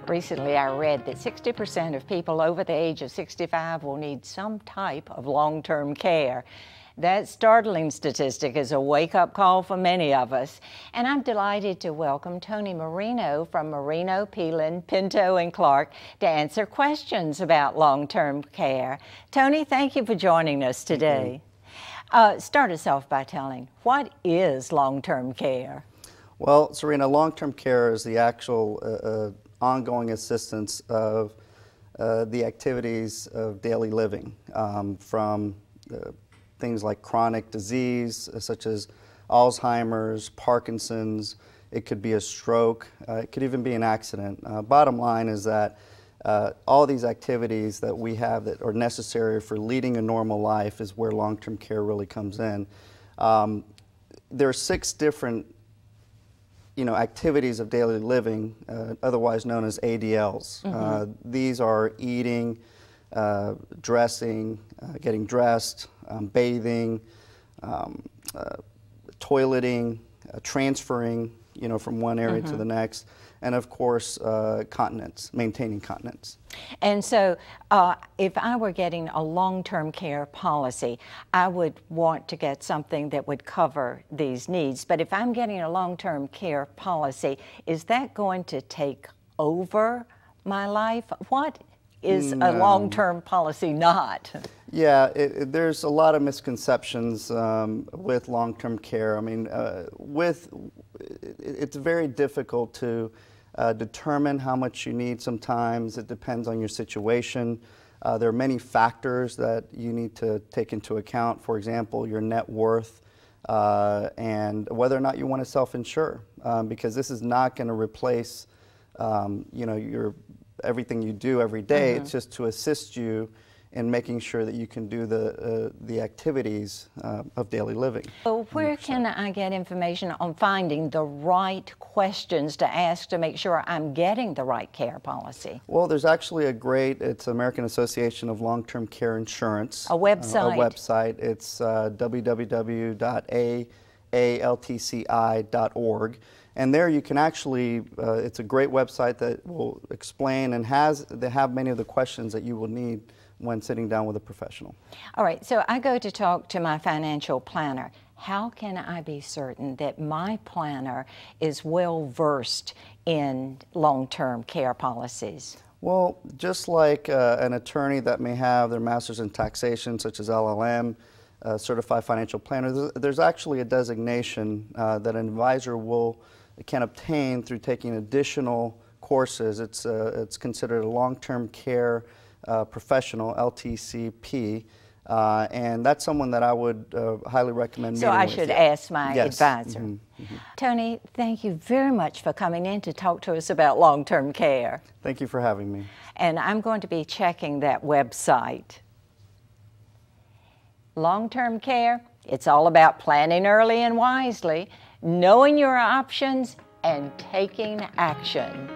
Recently, I read that 60% of people over the age of 65 will need some type of long-term care. That startling statistic is a wake-up call for many of us. And I'm delighted to welcome Tony Moreno from Moreno, Peeland, Pinto, and Clark to answer questions about long-term care. Tony, thank you for joining us today. Start us off by telling, what is long-term care? Well, Serena, long-term care is the actual ongoing assistance of the activities of daily living, from things like chronic disease, such as Alzheimer's, Parkinson's. It could be a stroke. It could even be an accident. Bottom line is that all these activities that we have that are necessary for leading a normal life is where long-term care really comes in. There are 6 different activities of daily living, otherwise known as ADLs. These are eating, dressing, getting dressed, bathing, toileting, transferring, from one area to the next, and of course, continence, maintaining continence. And so, if I were getting a long-term care policy, I would want to get something that would cover these needs. But if I'm getting a long-term care policy, is that going to take over my life? What is a long-term policy not? Yeah, there's a lot of misconceptions with long-term care. I mean, it's very difficult to determine how much you need sometimes. It depends on your situation. There are many factors that you need to take into account. For example, your net worth and whether or not you want to self-insure, because this is not going to replace everything you do every day. It's just to assist you in making sure that you can do the activities of daily living. So where can I get information on finding the right questions to ask to make sure I'm getting the right care policy? Well, there's actually it's American Association of Long-Term Care Insurance. A website? A website. It's www.aaltci.org. And there you can actually, it's a great website that will explain and they have many of the questions that you will need when sitting down with a professional. All right, so I go to talk to my financial planner. How can I be certain that my planner is well versed in long-term care policies? Well, just like an attorney that may have their master's in taxation, such as LLM, certified financial planner, there's actually a designation that an advisor can obtain through taking additional courses. It's considered a long-term care professional, LTCP, and that's someone that I would highly recommend meeting with. So I should ask my advisor. Tony, thank you very much for coming in to talk to us about long-term care. Thank you for having me. And I'm going to be checking that website. Long-term care, it's all about planning early and wisely, knowing your options, and taking action.